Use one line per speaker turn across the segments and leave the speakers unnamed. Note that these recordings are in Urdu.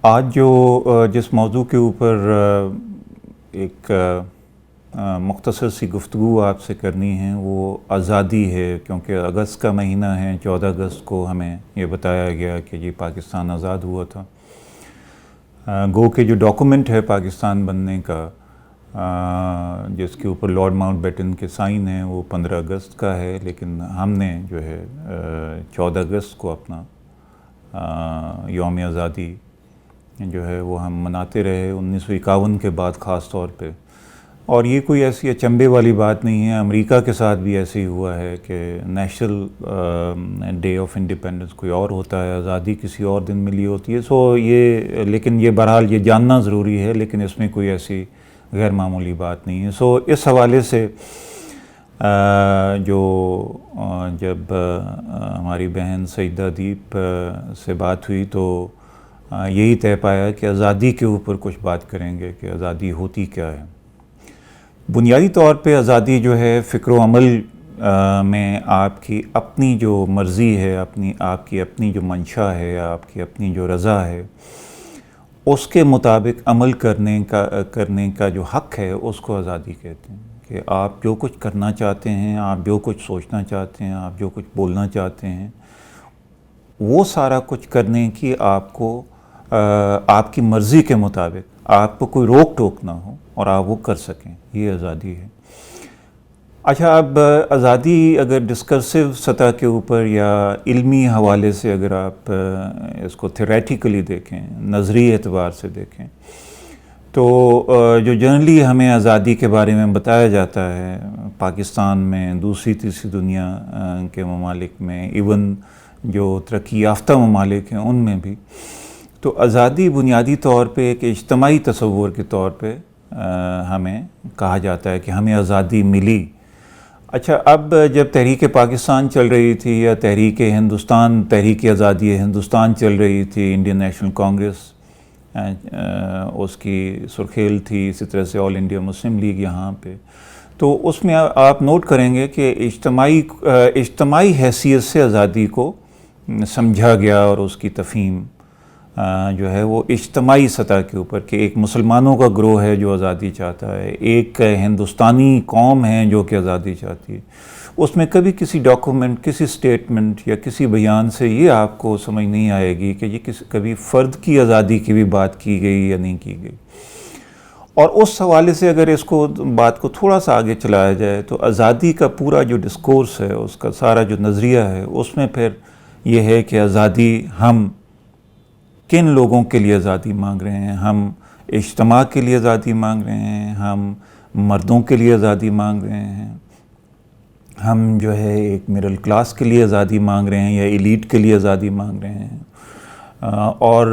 آج جس موضوع کے اوپر ایک مختصر سی گفتگو آپ سے کرنی ہے وہ آزادی ہے، کیونکہ اگست کا مہینہ ہے۔ 14 اگست کو ہمیں یہ بتایا گیا کہ جی پاکستان آزاد ہوا تھا۔ گو کہ جو ڈاکومنٹ ہے پاکستان بننے کا، جس کے اوپر لارڈ ماؤنٹ بیٹن کے سائن ہیں، وہ 15 اگست کا ہے، لیکن ہم نے جو ہے 14 اگست کو اپنا یوم آزادی جو ہے وہ ہم مناتے رہے 1951 کے بعد خاص طور پہ۔ اور یہ کوئی ایسی اچنبے والی بات نہیں ہے، امریکہ کے ساتھ بھی ایسے ہی ہوا ہے کہ نیشنل ڈے آف انڈیپینڈنس کوئی اور ہوتا ہے، آزادی کسی اور دن ملی ہوتی ہے۔ لیکن یہ بہرحال یہ جاننا ضروری ہے، لیکن اس میں کوئی ایسی غیر معمولی بات نہیں ہے۔ اس حوالے سے جب ہماری بہن سیدہ دیپ سے بات ہوئی تو یہی طے پایا کہ آزادی کے اوپر کچھ بات کریں گے کہ آزادی ہوتی کیا ہے۔ بنیادی طور پہ آزادی جو ہے فکر و عمل میں آپ کی اپنی جو مرضی ہے، آپ کی اپنی جو منشا ہے، آپ کی اپنی جو رضا ہے، اس کے مطابق عمل کرنے کا جو حق ہے، اس کو آزادی کہتے ہیں۔ کہ آپ جو کچھ کرنا چاہتے ہیں، آپ جو کچھ سوچنا چاہتے ہیں، آپ جو کچھ بولنا چاہتے ہیں، وہ سارا کچھ کرنے کی آپ کی مرضی کے مطابق آپ کو کوئی روک ٹوک نہ ہو اور آپ وہ کر سکیں، یہ آزادی ہے۔ اچھا، اب آزادی اگر ڈسکرسو سطح کے اوپر یا علمی حوالے سے اگر آپ اس کو تھیوریٹیکلی دیکھیں، نظری اعتبار سے دیکھیں، تو جو جنرلی ہمیں آزادی کے بارے میں بتایا جاتا ہے پاکستان میں، دوسری تیسری دنیا کے ممالک میں، ایون جو ترقی یافتہ ممالک ہیں ان میں بھی، تو آزادی بنیادی طور پہ ایک اجتماعی تصور کے طور پہ ہمیں کہا جاتا ہے کہ ہمیں آزادی ملی۔ اچھا، اب جب تحریک پاکستان چل رہی تھی یا تحریک آزادی ہندوستان چل رہی تھی، انڈین نیشنل کانگریس اس کی سرخیل تھی، اسی طرح سے آل انڈیا مسلم لیگ یہاں پہ، تو اس میں آپ نوٹ کریں گے کہ اجتماعی حیثیت سے آزادی کو سمجھا گیا، اور اس کی تفہیم جو ہے وہ اجتماعی سطح کے اوپر کہ ایک مسلمانوں کا گروہ ہے جو آزادی چاہتا ہے، ایک ہندوستانی قوم ہے جو کہ آزادی چاہتی ہے۔ اس میں کبھی کسی ڈاکومنٹ، کسی سٹیٹمنٹ یا کسی بیان سے یہ آپ کو سمجھ نہیں آئے گی کہ یہ کبھی فرد کی آزادی کی بھی بات کی گئی یا نہیں کی گئی۔ اور اس حوالے سے اگر بات کو تھوڑا سا آگے چلایا جائے تو آزادی کا پورا جو ڈسکورس ہے، اس کا سارا جو نظریہ ہے، اس میں پھر یہ ہے کہ آزادی ہم کن لوگوں کے لیے آزادی مانگ رہے ہیں۔ ہم اجتماع کے لیے آزادی مانگ رہے ہیں، ہم مردوں کے لیے آزادی مانگ رہے ہیں، ہم جو ہے ایک مڈل کلاس کے لیے آزادی مانگ رہے ہیں یا ایلیٹ کے لیے آزادی مانگ رہے ہیں۔ اور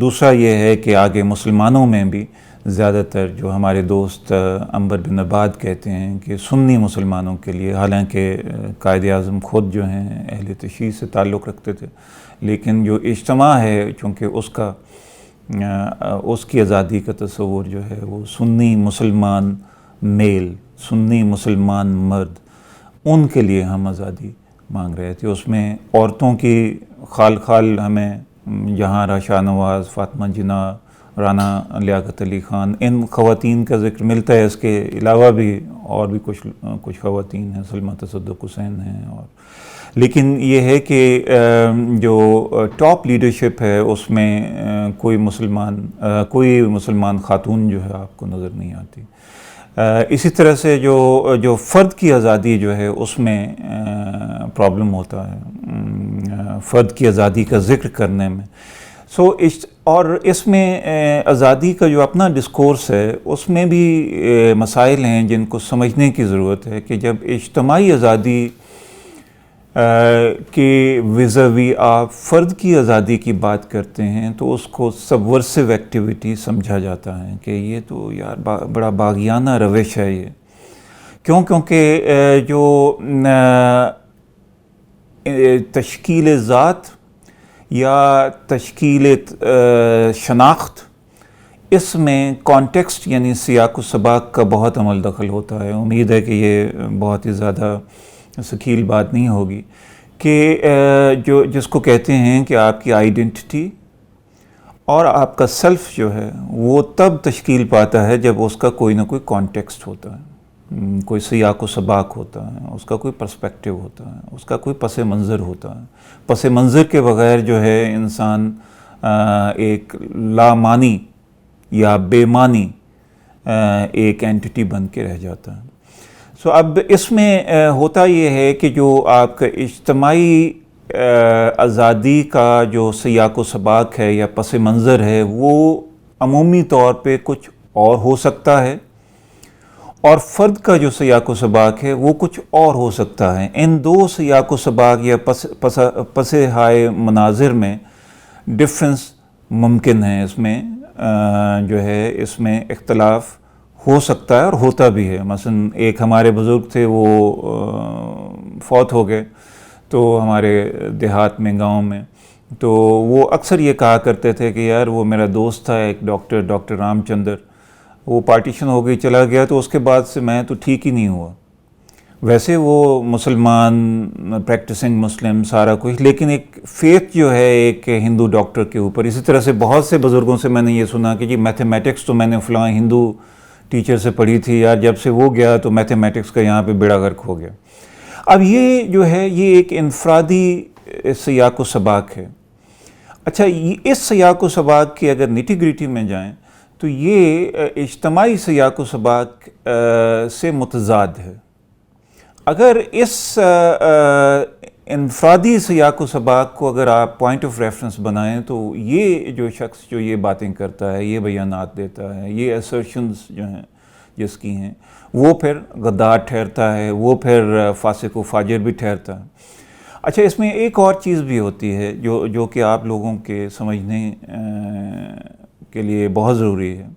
دوسرا یہ ہے کہ آگے مسلمانوں میں بھی زیادہ تر جو ہمارے دوست عنبر بن عباد کہتے ہیں کہ سنی مسلمانوں کے لیے، حالانکہ قائد اعظم خود جو ہیں اہل تشیع سے تعلق رکھتے تھے، لیکن جو اجتماع ہے چونکہ اس کی آزادی کا تصور جو ہے وہ سنی مسلمان میل، سنی مسلمان مرد، ان کے لیے ہم آزادی مانگ رہے تھے۔ اس میں عورتوں کی خال ہمیں جہاں آرا شاہ نواز، فاطمہ جناح، رانا لیاقت علی خان، ان خواتین کا ذکر ملتا ہے۔ اس کے علاوہ بھی اور بھی کچھ خواتین ہیں، سلمہ تصدق حسین ہیں، لیکن یہ ہے کہ جو ٹاپ لیڈرشپ ہے اس میں کوئی مسلمان خاتون جو ہے آپ کو نظر نہیں آتی۔ اسی طرح سے جو فرد کی آزادی جو ہے اس میں پرابلم ہوتا ہے فرد کی آزادی کا ذکر کرنے میں۔ اور اس میں آزادی کا جو اپنا ڈسکورس ہے اس میں بھی مسائل ہیں جن کو سمجھنے کی ضرورت ہے کہ جب اجتماعی آزادی کے ویزاوی آپ فرد کی آزادی کی بات کرتے ہیں تو اس کو سبورسو ایکٹیویٹی سمجھا جاتا ہے کہ یہ تو یار بڑا باغیانہ روش ہے یہ۔ کیونکہ جو تشکیل ذات یا تشکیل شناخت، اس میں کانٹیکسٹ یعنی سیاق و سباق کا بہت عمل دخل ہوتا ہے۔ امید ہے کہ یہ بہت ہی زیادہ ثقیل بات نہیں ہوگی کہ جس کو کہتے ہیں کہ آپ کی آئیڈینٹی اور آپ کا سیلف جو ہے وہ تب تشکیل پاتا ہے جب اس کا کوئی نہ کوئی کانٹیکسٹ ہوتا ہے، کوئی سیاق و سباق ہوتا ہے، اس کا کوئی پرسپیکٹیو ہوتا ہے، اس کا کوئی پس منظر ہوتا ہے۔ پس منظر کے بغیر جو ہے انسان ایک لامعنی یا بے معنی ایک اینٹی بن کے رہ جاتا ہے۔ سو اب اس میں ہوتا یہ ہے کہ جو آپ کا اجتماعی آزادی کا جو سیاق و سباق ہے یا پس منظر ہے وہ عمومی طور پہ کچھ اور ہو سکتا ہے، اور فرد کا جو سیاق و سباق ہے وہ کچھ اور ہو سکتا ہے۔ ان دو سیاق و سباق یا پس ہائے مناظر میں ڈفرنس ممکن ہے، اس میں جو ہے اس میں اختلاف ہو سکتا ہے اور ہوتا بھی ہے۔ مثلا ایک ہمارے بزرگ تھے، وہ فوت ہو گئے تو ہمارے دیہات میں، گاؤں میں، تو وہ اکثر یہ کہا کرتے تھے کہ یار وہ میرا دوست تھا ایک ڈاکٹر رام چندر، وہ پارٹیشن ہو گئی چلا گیا تو اس کے بعد سے میں تو ٹھیک ہی نہیں ہوا۔ ویسے وہ مسلمان، پریکٹسنگ مسلم، سارا کچھ، لیکن ایک فیتھ جو ہے ایک ہندو ڈاکٹر کے اوپر۔ اسی طرح سے بہت سے بزرگوں سے میں نے یہ سنا کہ جی میتھمیٹکس تو میں نے فلاں ہندو ٹیچر سے پڑھی تھی، یار جب سے وہ گیا تو میتھمیٹکس کا یہاں پہ بیڑا غرق ہو گیا۔ اب یہ جو ہے یہ ایک انفرادی سیاق و سباق ہے۔ اچھا، اس سیاق و سباق کی اگر نیٹی گریٹی میں جائیں تو یہ اجتماعی سیاق و سباق سے متضاد ہے۔ اگر اس انفرادی سیاق و سباق کو اگر آپ پوائنٹ آف ریفرنس بنائیں تو یہ جو شخص جو یہ باتیں کرتا ہے، یہ بیانات دیتا ہے، یہ اسرشنز جو ہیں جس کی ہیں، وہ پھر غدار ٹھہرتا ہے، وہ پھر فاسق و فاجر بھی ٹھہرتا ہے۔ اچھا، اس میں ایک اور چیز بھی ہوتی ہے جو کہ آپ لوگوں کے سمجھنے کے لیے بہت ضروری ہے،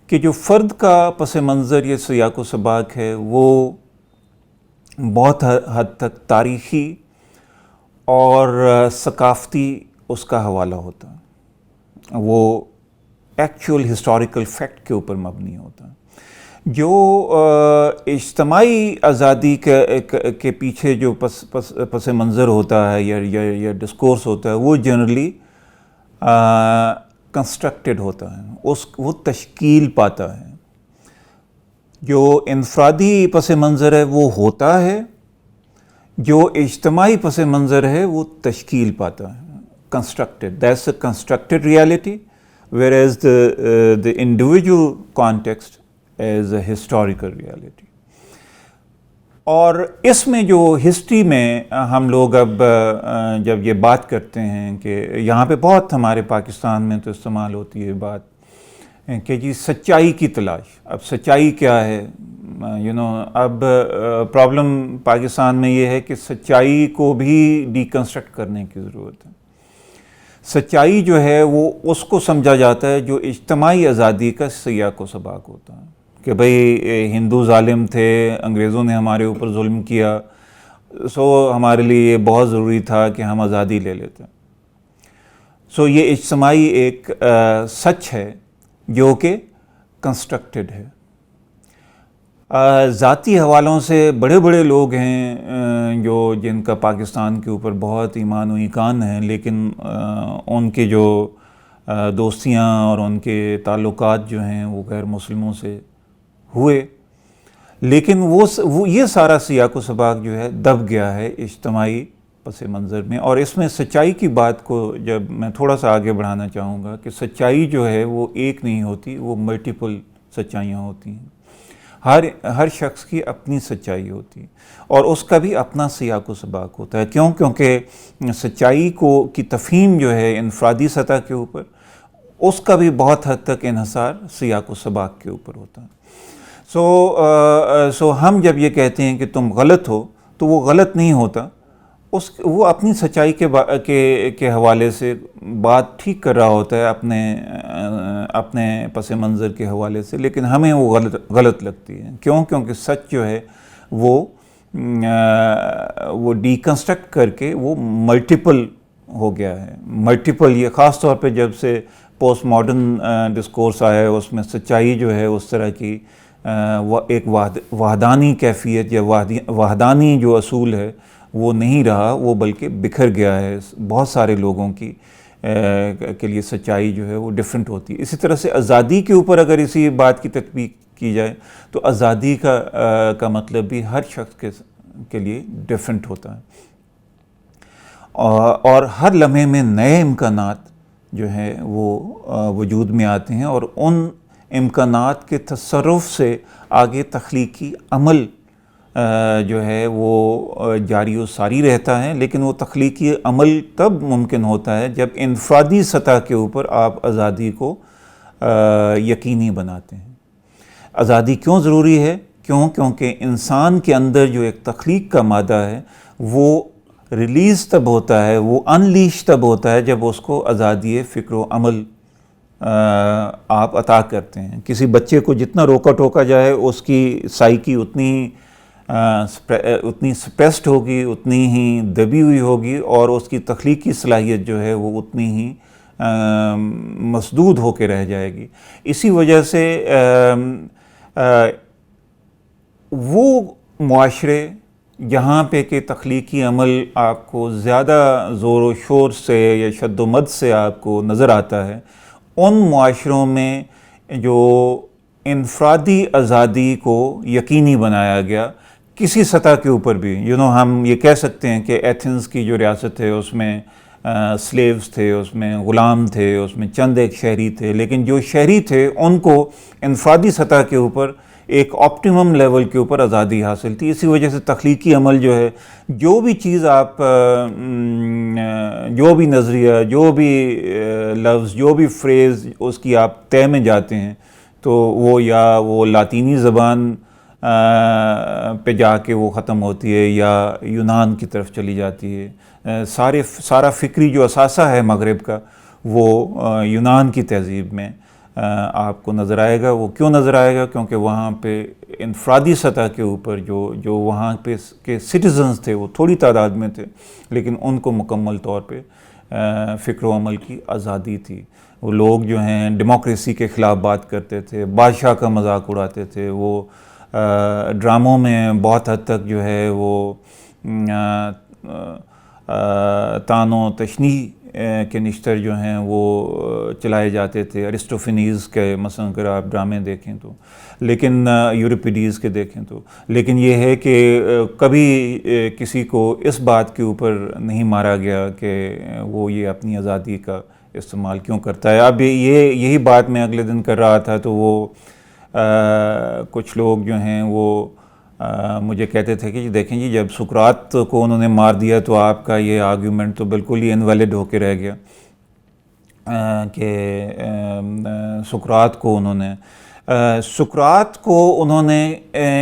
کہ جو فرد کا پس منظر یہ سیاق و سباق ہے وہ بہت حد تک تاریخی اور ثقافتی اس کا حوالہ ہوتا ہے، وہ ایکچوئل ہسٹوریکل فیکٹ کے اوپر مبنی ہوتا ہے۔ جو اجتماعی آزادی کے پیچھے جو پس منظر ہوتا ہے یا ڈسکورس ہوتا ہے وہ جنرلی کنسٹرکٹڈ ہوتا ہے، وہ تشکیل پاتا ہے۔ جو انفرادی پس منظر ہے وہ ہوتا ہے، جو اجتماعی پس منظر ہے وہ تشکیل پاتا ہے، constructed, that's a constructed reality whereas the individual context is a historical reality۔ اور اس میں جو ہسٹری میں ہم لوگ اب جب یہ بات کرتے ہیں کہ یہاں پہ بہت ہمارے پاکستان میں تو استعمال ہوتی ہے بات کہ جی سچائی کی تلاش، اب سچائی کیا ہے، اب پرابلم پاکستان میں یہ ہے کہ سچائی کو بھی ڈیکنسٹرکٹ کرنے کی ضرورت ہے۔ سچائی جو ہے وہ اس کو سمجھا جاتا ہے جو اجتماعی آزادی کا سیاق و سباق ہوتا ہے، کہ بھئی ہندو ظالم تھے، انگریزوں نے ہمارے اوپر ظلم کیا، سو ہمارے لیے یہ بہت ضروری تھا کہ ہم آزادی لے لیتے ہیں۔ سو یہ اجتماعی ایک سچ ہے جو کہ کنسٹرکٹڈ ہے۔ ذاتی حوالوں سے بڑے بڑے لوگ ہیں جن کا پاکستان کے اوپر بہت ایمان و ایقان ہے، لیکن ان کے جو دوستیاں اور ان کے تعلقات جو ہیں وہ غیر مسلموں سے ہوئے، لیکن وہ یہ سارا سیاق و سباق جو ہے دب گیا ہے اجتماعی پس منظر میں۔ اور اس میں سچائی کی بات کو جب میں تھوڑا سا آگے بڑھانا چاہوں گا کہ سچائی جو ہے وہ ایک نہیں ہوتی، وہ ملٹیپل سچائیاں ہوتی ہیں۔ ہر شخص کی اپنی سچائی ہوتی ہے اور اس کا بھی اپنا سیاق و سباق ہوتا ہے۔ کیونکہ سچائی کی تفہیم جو ہے انفرادی سطح کے اوپر، اس کا بھی بہت حد تک انحصار سیاق و سباق کے اوپر ہوتا ہے۔ سو ہم جب یہ کہتے ہیں کہ تم غلط ہو تو وہ غلط نہیں ہوتا، وہ اپنی سچائی کے حوالے سے بات ٹھیک کر رہا ہوتا ہے اپنے پس منظر کے حوالے سے، لیکن ہمیں وہ غلط لگتی ہے۔ کیونکہ سچ جو ہے وہ ڈیکنسٹرکٹ کر کے وہ ملٹیپل ہو گیا ہے۔ ملٹیپل، یہ خاص طور پہ جب سے پوسٹ ماڈرن ڈسکورس آیا ہے، اس میں سچائی جو ہے اس طرح کی ایک وحدانی کیفیت یا وحدانی جو اصول ہے وہ نہیں رہا، وہ بلکہ بکھر گیا ہے بہت سارے لوگوں کی کے لیے سچائی جو ہے وہ ڈفرینٹ ہوتی ہے. اسی طرح سے آزادی کے اوپر اگر اسی بات کی تطبیق کی جائے تو آزادی کا مطلب بھی ہر شخص کے لیے ڈفرینٹ ہوتا ہے, اور ہر لمحے میں نئے امکانات جو ہے وہ وجود میں آتے ہیں, اور ان امکانات کے تصرف سے آگے تخلیقی عمل جو ہے وہ جاری و ساری رہتا ہے. لیکن وہ تخلیقی عمل تب ممکن ہوتا ہے جب انفرادی سطح کے اوپر آپ آزادی کو یقینی بناتے ہیں. آزادی کیوں ضروری ہے؟ کیونکہ انسان کے اندر جو ایک تخلیق کا مادہ ہے وہ ریلیز تب ہوتا ہے, وہ انلیش تب ہوتا ہے جب اس کو آزادی فکر و عمل آپ عطا کرتے ہیں. کسی بچے کو جتنا روکا ٹوکا جائے اس کی سائیکی اتنی سپریسڈ ہوگی, اتنی ہی دبی ہوئی ہوگی, اور اس کی تخلیقی صلاحیت جو ہے وہ اتنی ہی مسدود ہو کے رہ جائے گی. اسی وجہ سے وہ معاشرے جہاں پہ کہ تخلیقی عمل آپ کو زیادہ زور و شور سے یا شد و مد سے آپ کو نظر آتا ہے, ان معاشروں میں جو انفرادی آزادی کو یقینی بنایا گیا کسی سطح کے اوپر بھی, ہم یہ کہہ سکتے ہیں کہ ایتھنز کی جو ریاست ہے اس میں سلیوز تھے, اس میں غلام تھے, اس میں چند ایک شہری تھے, لیکن جو شہری تھے ان کو انفرادی سطح کے اوپر ایک آپٹیمم لیول کے اوپر آزادی حاصل تھی. اسی وجہ سے تخلیقی عمل جو ہے, جو بھی چیز آپ, جو بھی نظریہ, جو بھی لفظ, جو بھی فریز اس کی آپ طے میں جاتے ہیں تو وہ یا وہ لاطینی زبان پہ جا کے وہ ختم ہوتی ہے یا یونان کی طرف چلی جاتی ہے. سارا فکری جو اثاثہ ہے مغرب کا وہ یونان کی تہذیب میں آپ کو نظر آئے گا. وہ کیوں نظر آئے گا؟ کیونکہ وہاں پہ انفرادی سطح کے اوپر جو وہاں پہ کے سٹیزنز تھے وہ تھوڑی تعداد میں تھے, لیکن ان کو مکمل طور پہ فکر و عمل کی آزادی تھی. وہ لوگ جو ہیں ڈیموکریسی کے خلاف بات کرتے تھے, بادشاہ کا مذاق اڑاتے تھے, وہ ڈراموں میں بہت حد تک جو ہے وہ تان و تشنیع کے نشتر جو ہیں وہ چلائے جاتے تھے. ارسطوفینیز کے مثلا اگر آپ ڈرامے دیکھیں تو, لیکن یوریپیڈیز کے دیکھیں تو, لیکن یہ ہے کہ کبھی کسی کو اس بات کے اوپر نہیں مارا گیا کہ وہ یہ اپنی آزادی کا استعمال کیوں کرتا ہے. اب یہی بات میں اگلے دن کر رہا تھا تو وہ کچھ لوگ جو ہیں وہ مجھے کہتے تھے کہ جی دیکھیں جی, جب سقراط کو انہوں نے مار دیا تو آپ کا یہ آرگیومنٹ تو بالکل ہی انویلڈ ہو کے رہ گیا, کہ سقراط کو انہوں نے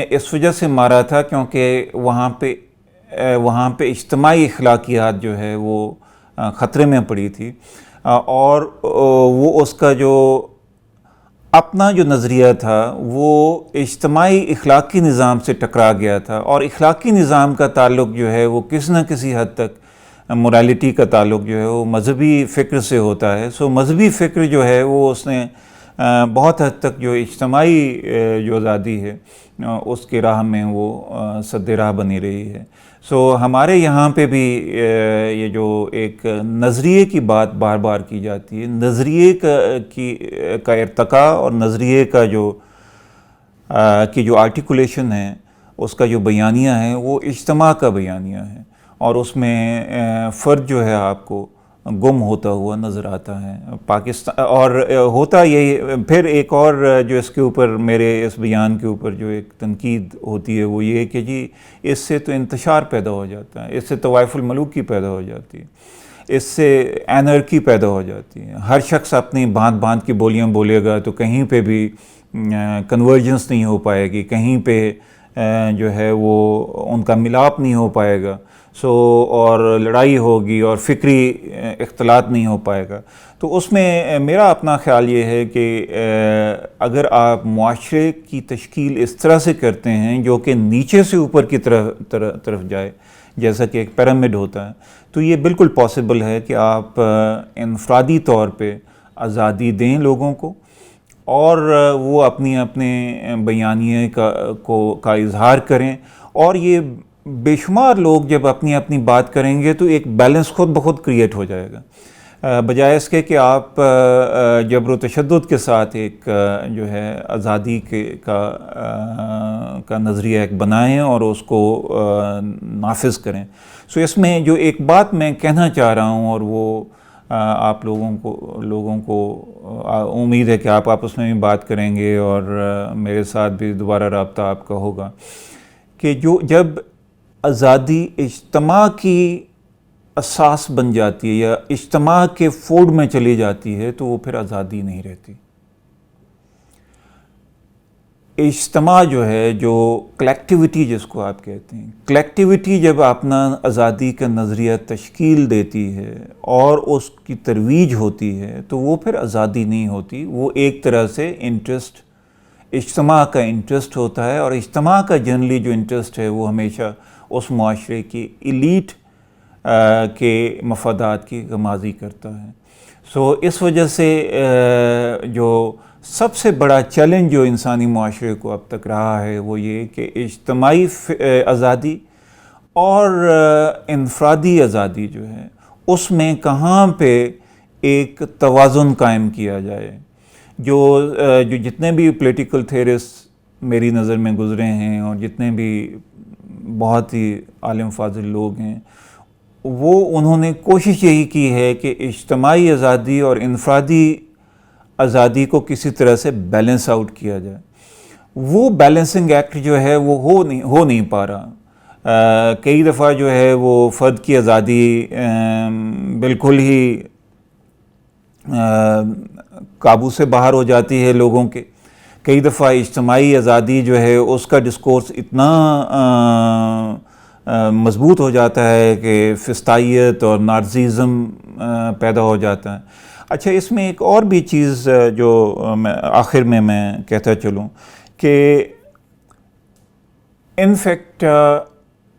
اس وجہ سے مارا تھا کیونکہ وہاں پہ اجتماعی اخلاقیات جو ہے وہ خطرے میں پڑی تھی, اور وہ اس کا جو اپنا جو نظریہ تھا وہ اجتماعی اخلاقی نظام سے ٹکرا گیا تھا, اور اخلاقی نظام کا تعلق جو ہے وہ کسی نہ کسی حد تک موریلٹی کا تعلق جو ہے وہ مذہبی فکر سے ہوتا ہے. سو مذہبی فکر جو ہے وہ اس نے بہت حد تک جو اجتماعی جو آزادی ہے اس کے راہ میں وہ سد راہ بنی رہی ہے. سو ہمارے یہاں پہ بھی یہ جو ایک نظریے کی بات بار بار کی جاتی ہے, نظریے کا ارتقاء اور نظریے کا جو آرٹیکولیشن ہے, اس کا جو بیانیہ ہے وہ اجتماع کا بیانیہ ہے, اور اس میں فرد جو ہے آپ کو گم ہوتا ہوا نظر آتا ہے. پاکستان اور ہوتا یہی, پھر ایک اور جو اس کے اوپر میرے اس بیان کے اوپر جو ایک تنقید ہوتی ہے وہ یہ کہ جی اس سے تو انتشار پیدا ہو جاتا ہے, اس سے طوائف الملوک کی پیدا ہو جاتی ہے, اس سے اینرکی پیدا ہو جاتی ہے. ہر شخص اپنی باندھ کی بولیاں بولے گا تو کہیں پہ بھی کنورجنس نہیں ہو پائے گی, کہیں پہ جو ہے وہ ان کا ملاپ نہیں ہو پائے گا. اور لڑائی ہوگی اور فکری اختلاط نہیں ہو پائے گا. تو اس میں میرا اپنا خیال یہ ہے کہ اگر آپ معاشرے کی تشکیل اس طرح سے کرتے ہیں جو کہ نیچے سے اوپر کی طرف جائے, جیسا کہ ایک پیرامڈ ہوتا ہے, تو یہ بالکل پاسبل ہے کہ آپ انفرادی طور پہ آزادی دیں لوگوں کو, اور وہ اپنے بیانیے کا اظہار کریں, اور یہ بے شمار لوگ جب اپنی بات کریں گے تو ایک بیلنس خود بخود کریٹ ہو جائے گا. بجائے اس کے کہ آپ جبر و تشدد کے ساتھ ایک جو ہے آزادی کا نظریہ ایک بنائیں اور اس کو نافذ کریں. سو اس میں جو ایک بات میں کہنا چاہ رہا ہوں، اور وہ آپ لوگوں کو امید ہے کہ آپ آپس میں بھی بات کریں گے اور میرے ساتھ بھی دوبارہ رابطہ آپ کا ہوگا، کہ جب آزادی اجتماع کی اساس بن جاتی ہے یا اجتماع کے فوڈ میں چلی جاتی ہے تو وہ پھر آزادی نہیں رہتی. اجتماع جو ہے، جو کلیکٹیوٹی جس کو آپ کہتے ہیں، کلیکٹیوٹی جب اپنا آزادی کا نظریہ تشکیل دیتی ہے اور اس کی ترویج ہوتی ہے تو وہ پھر آزادی نہیں ہوتی، وہ ایک طرح سے انٹرسٹ، اجتماع کا انٹرسٹ ہوتا ہے. اور اجتماع کا جنرلی جو انٹرسٹ ہے وہ ہمیشہ اس معاشرے کی ایلیٹ کے مفادات کی غمازی کرتا ہے. سو اس وجہ سے جو سب سے بڑا چیلنج جو انسانی معاشرے کو اب تک رہا ہے وہ یہ کہ اجتماعی آزادی اور انفرادی آزادی جو ہے اس میں کہاں پہ ایک توازن قائم کیا جائے. جو جتنے بھی پولیٹیکل تھیورسٹ میری نظر میں گزرے ہیں اور جتنے بھی بہت ہی عالم فاضل لوگ ہیں، انہوں نے کوشش یہی کی ہے کہ اجتماعی آزادی اور انفرادی آزادی کو کسی طرح سے بیلنس آؤٹ کیا جائے. وہ بیلنسنگ ایکٹ جو ہے وہ ہو نہیں پا رہا. کئی دفعہ جو ہے وہ فرد کی آزادی بالکل ہی قابو سے باہر ہو جاتی ہے لوگوں کے. کئی دفعہ اجتماعی آزادی جو ہے اس کا ڈسکورس اتنا مضبوط ہو جاتا ہے کہ فسطائیت اور نارسیزم پیدا ہو جاتا ہے. اچھا، اس میں ایک اور بھی چیز جو آخر میں کہتا چلوں کہ انفیکٹ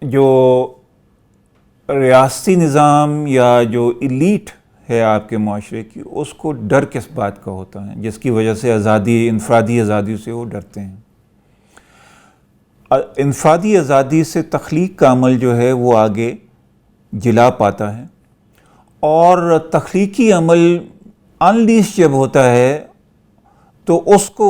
جو ریاستی نظام یا جو ایلیٹ ہے آپ کے معاشرے کی، اس کو ڈر کس بات کا ہوتا ہے جس کی وجہ سے انفرادی آزادی سے وہ ڈرتے ہیں. انفرادی آزادی سے تخلیق کا عمل جو ہے وہ آگے جلا پاتا ہے، اور تخلیقی عمل انلیش جب ہوتا ہے تو اس کو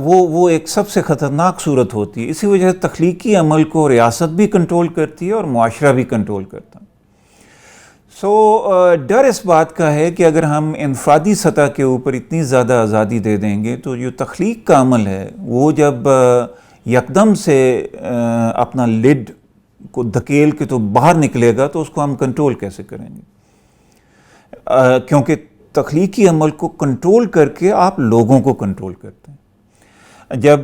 وہ ایک سب سے خطرناک صورت ہوتی ہے. اسی وجہ سے تخلیقی عمل کو ریاست بھی کنٹرول کرتی ہے اور معاشرہ بھی کنٹرول کرتا ہے. سو ڈر اس بات کا ہے کہ اگر ہم انفرادی سطح کے اوپر اتنی زیادہ آزادی دے دیں گے تو جو تخلیق کا عمل ہے وہ جب یکدم سے اپنا لڈ کو دھکیل کے تو باہر نکلے گا تو اس کو ہم کنٹرول کیسے کریں گے؟ کیونکہ تخلیقی عمل کو کنٹرول کر کے آپ لوگوں کو کنٹرول کرتے ہیں. جب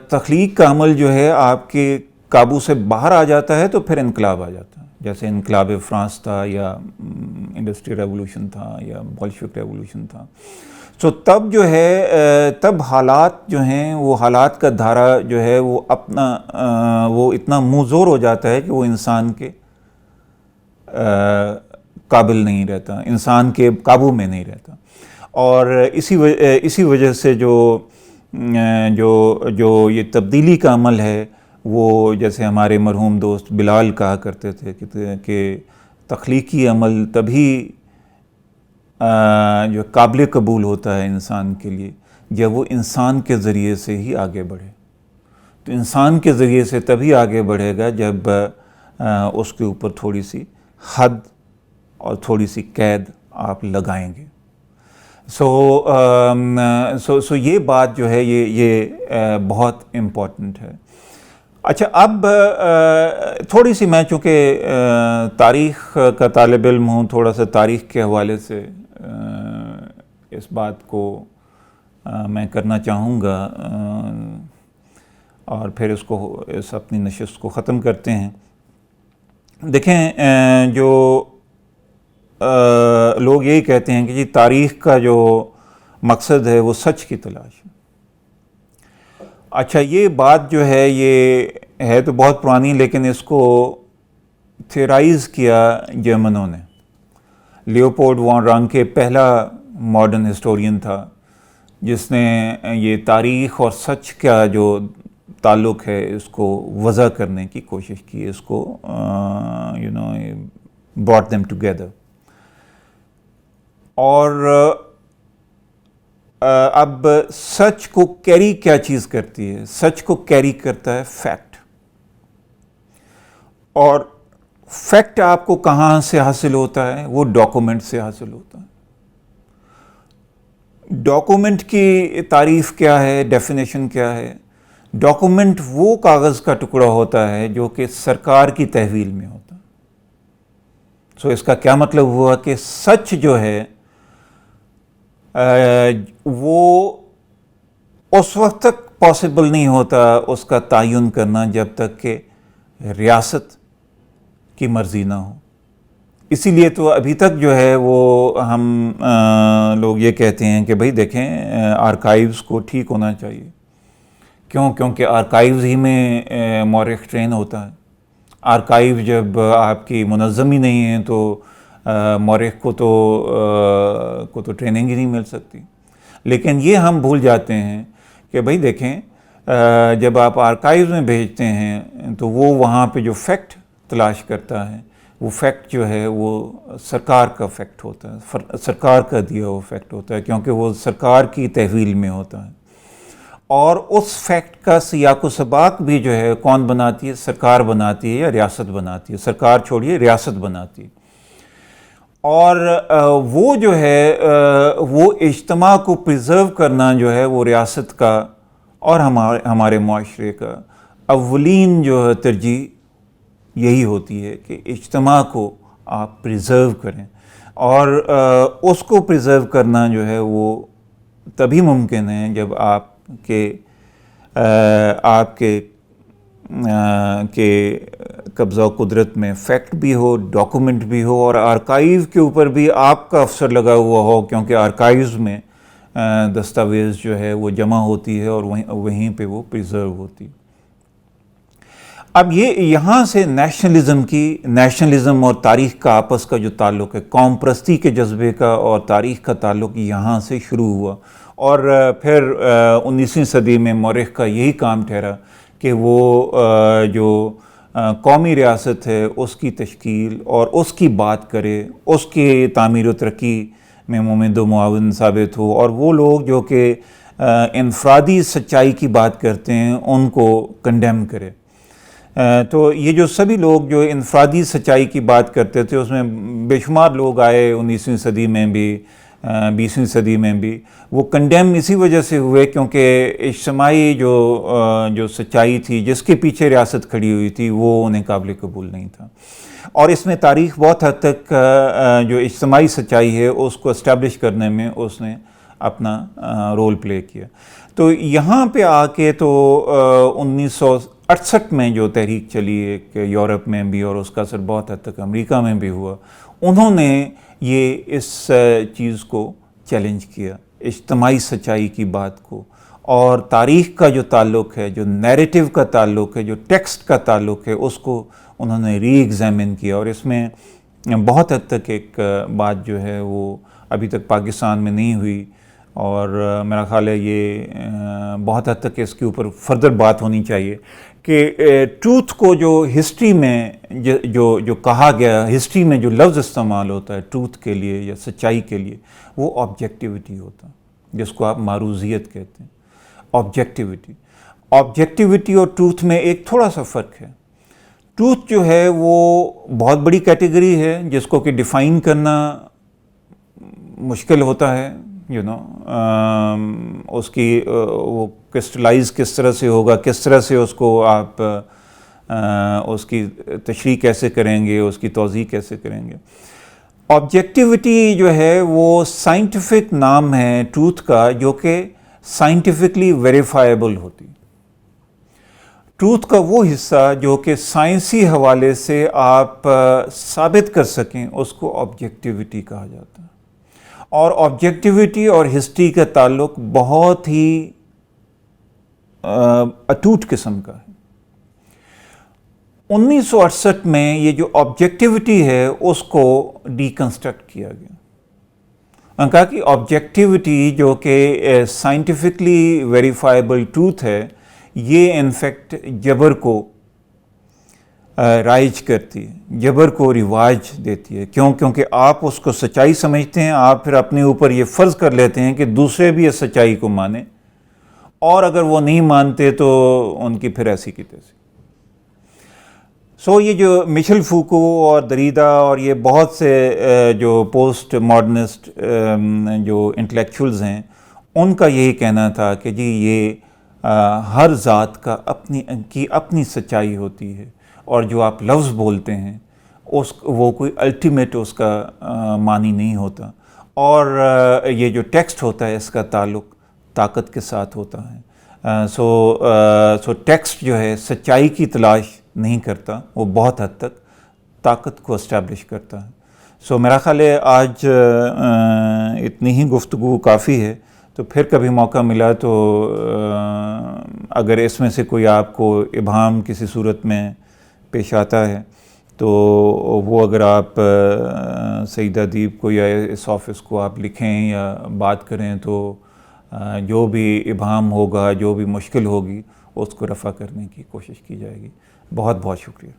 تخلیق کا عمل جو ہے آپ کے قابو سے باہر آ جاتا ہے تو پھر انقلاب آ جاتا ہے، جیسے انقلاب فرانس تھا یا انڈسٹریل ریولوشن تھا یا بولشوک ریولوشن تھا. سو تب جو ہے تب حالات جو ہیں وہ حالات کا دھارا جو ہے وہ وہ اتنا منظور ہو جاتا ہے کہ وہ انسان کے قابل نہیں رہتا، انسان کے قابو میں نہیں رہتا. اور اسی وجہ سے جو یہ تبدیلی کا عمل ہے وہ جیسے ہمارے مرحوم دوست بلال کہا کرتے تھے کہ تخلیقی عمل تبھی جو قابل قبول ہوتا ہے انسان کے لیے جب وہ انسان کے ذریعے سے ہی آگے بڑھے. تو انسان کے ذریعے سے تبھی آگے بڑھے گا جب اس کے اوپر تھوڑی سی حد اور تھوڑی سی قید آپ لگائیں گے. سو یہ بات جو ہے یہ بہت امپورٹنٹ ہے. اچھا، اب تھوڑی سی میں چونکہ تاریخ کا طالب علم ہوں، تھوڑا سا تاریخ کے حوالے سے اس بات کو میں کرنا چاہوں گا اور پھر اس اپنی نشست کو ختم کرتے ہیں. دیکھیں، جو لوگ یہی کہتے ہیں کہ جی تاریخ کا جو مقصد ہے وہ سچ کی تلاش ہے. اچھا، یہ بات جو ہے یہ ہے تو بہت پرانی، لیکن اس کو تھیورائز کیا جرمنوں نے. لیوپولڈ وان رانکے پہلا ماڈرن ہسٹورین تھا جس نے یہ تاریخ اور سچ کا جو تعلق ہے اس کو وضع کرنے کی کوشش کی، اس کو brought them together. اور اب سچ کو کیری کیا چیز کرتی ہے؟ سچ کو کیری کرتا ہے فیکٹ. اور فیکٹ آپ کو کہاں سے حاصل ہوتا ہے؟ وہ ڈاکومنٹ سے حاصل ہوتا ہے. ڈاکومنٹ کی تعریف کیا ہے؟ ڈیفینیشن کیا ہے؟ ڈاکومنٹ وہ کاغذ کا ٹکڑا ہوتا ہے جو کہ سرکار کی تحویل میں ہوتا ہے. سو اس کا کیا مطلب ہوا کہ سچ جو ہے وہ اس وقت تک پاسبل نہیں ہوتا اس کا تعین کرنا جب تک کہ ریاست کی مرضی نہ ہو. اسی لیے تو ابھی تک جو ہے وہ ہم لوگ یہ کہتے ہیں کہ بھئی دیکھیں آرکائیوز کو ٹھیک ہونا چاہیے. کیوں؟ کیونکہ آرکائیوز ہی میں مورخ ٹرین ہوتا ہے. آرکائیو جب آپ کی منظم ہی نہیں ہے تو مورخ کو تو ٹریننگ ہی نہیں مل سکتی. لیکن یہ ہم بھول جاتے ہیں کہ بھئی دیکھیں جب آپ آرکائیوز میں بھیجتے ہیں تو وہ وہاں پہ جو فیکٹ تلاش کرتا ہے وہ فیکٹ جو ہے وہ سرکار کا فیکٹ ہوتا ہے، سرکار کا دیا ہوا فیکٹ ہوتا ہے، کیونکہ وہ سرکار کی تحویل میں ہوتا ہے. اور اس فیکٹ کا سیاق و سباق بھی جو ہے کون بناتی ہے؟ سرکار بناتی ہے یا ریاست بناتی ہے؟ سرکار چھوڑیے، ریاست بناتی ہے. اور وہ جو ہے وہ اجتماع کو پریزرو کرنا جو ہے وہ ریاست کا اور ہمارے معاشرے کا اولین جو ہے ترجیح یہی ہوتی ہے کہ اجتماع کو آپ پریزرو کریں. اور اس کو پریزرو کرنا جو ہے وہ تبھی ممکن ہے جب آپ کے قبضہ و قدرت میں فیکٹ بھی ہو، ڈاکومنٹ بھی ہو، اور آرکائیو کے اوپر بھی آپ کا افسر لگا ہوا ہو، کیونکہ آرکائیوز میں دستاویز جو ہے وہ جمع ہوتی ہے اور وہیں پہ وہ پریزرو ہوتی ہے. اب یہاں سے نیشنلزم اور تاریخ کا آپس کا جو تعلق ہے، قوم پرستی کے جذبے کا اور تاریخ کا تعلق یہاں سے شروع ہوا. اور پھر 19ویں صدی میں مورخ کا یہی کام ٹھہرا کہ وہ جو قومی ریاست ہے اس کی تشکیل اور اس کی بات کرے، اس کی تعمیر و ترقی میں مومد و معاون ثابت ہو، اور وہ لوگ جو کہ انفرادی سچائی کی بات کرتے ہیں ان کو کنڈیم کرے. تو یہ جو سبھی لوگ جو انفرادی سچائی کی بات کرتے تھے اس میں بے شمار لوگ آئے 19ویں صدی میں بھی، 20ویں صدی میں بھی. وہ کنڈیم اسی وجہ سے ہوئے کیونکہ اجتماعی جو سچائی تھی جس کے پیچھے ریاست کھڑی ہوئی تھی وہ انہیں قابل قبول نہیں تھا. اور اس میں تاریخ بہت حد تک جو اجتماعی سچائی ہے اس کو اسٹیبلش کرنے میں اس نے اپنا رول پلے کیا. تو یہاں پہ آ کے تو 1968 میں جو تحریک چلی ایک یورپ میں بھی اور اس کا اثر بہت حد تک امریکہ میں بھی ہوا، انہوں نے اس چیز کو چیلنج کیا، اجتماعی سچائی کی بات کو. اور تاریخ کا جو تعلق ہے، جو نیریٹو کا تعلق ہے، جو ٹیکسٹ کا تعلق ہے، اس کو انہوں نے ری ایگزامن کیا. اور اس میں بہت حد تک ایک بات جو ہے وہ ابھی تک پاکستان میں نہیں ہوئی، اور میرا خیال ہے یہ بہت حد تک اس کے اوپر فردر بات ہونی چاہیے کہ ٹروتھ کو جو ہسٹری میں جو کہا گیا، ہسٹری میں جو لفظ استعمال ہوتا ہے ٹروتھ کے لیے یا سچائی کے لیے، وہ آبجیکٹیوٹی ہوتا ہے، جس کو آپ معروضیت کہتے ہیں. آبجیکٹیوٹی اور ٹروتھ میں ایک تھوڑا سا فرق ہے. ٹروتھ جو ہے وہ بہت بڑی کیٹیگری ہے جس کو کہ ڈیفائن کرنا مشکل ہوتا ہے. اس کی وہ کرسٹلائز کس طرح سے ہوگا، کس طرح سے اس کو آپ اس کی تشریح کیسے کریں گے، اس کی توضیح کیسے کریں گے. آبجیکٹیوٹی جو ہے وہ سائنٹیفک نام ہے ٹروتھ کا، جو کہ سائنٹیفکلی ویریفائیبل ہوتی. ٹروتھ کا وہ حصہ جو کہ سائنسی حوالے سے آپ ثابت کر سکیں اس کو آبجیکٹیوٹی کہا جاتا ہے. اور آبجیکٹیوٹی اور ہسٹری کا تعلق بہت ہی اٹوٹ قسم کا ہے. 1968 میں یہ جو آبجیکٹیوٹی ہے اس کو ڈیکنسٹرکٹ کیا گیا. کہا کہ آبجیکٹیوٹی جو کہ سائنٹیفکلی ویریفائیبل ٹروتھ ہے، یہ انفیکٹ جبر کو رائج کرتی ہے، جبر کو رواج دیتی ہے. کیونکہ آپ اس کو سچائی سمجھتے ہیں، آپ پھر اپنے اوپر یہ فرض کر لیتے ہیں کہ دوسرے بھی اس سچائی کو مانیں، اور اگر وہ نہیں مانتے تو ان کی پھر ایسی کی تیسی. یہ جو مشیل فوکو اور دریدا اور یہ بہت سے جو پوسٹ ماڈرنسٹ جو انٹلیکچولز ہیں، ان کا یہی کہنا تھا کہ جی یہ ہر ذات کا اپنی سچائی ہوتی ہے، اور جو آپ لفظ بولتے ہیں وہ کوئی الٹیمیٹ اس کا معنی نہیں ہوتا، اور یہ جو ٹیکسٹ ہوتا ہے اس کا تعلق طاقت کے ساتھ ہوتا ہے. سو ٹیکسٹ جو ہے سچائی کی تلاش نہیں کرتا، وہ بہت حد تک طاقت کو اسٹیبلش کرتا ہے. میرا خیال ہے آج اتنی ہی گفتگو کافی ہے. تو پھر کبھی موقع ملا تو اگر اس میں سے کوئی آپ کو ابہام کسی صورت میں پیش آتا ہے تو وہ اگر آپ سعید ادیب کو یا اس آفس کو آپ لکھیں یا بات کریں تو جو بھی ابہام ہوگا، جو بھی مشکل ہوگی، اس کو رفع کرنے کی کوشش کی جائے گی. بہت بہت شکریہ.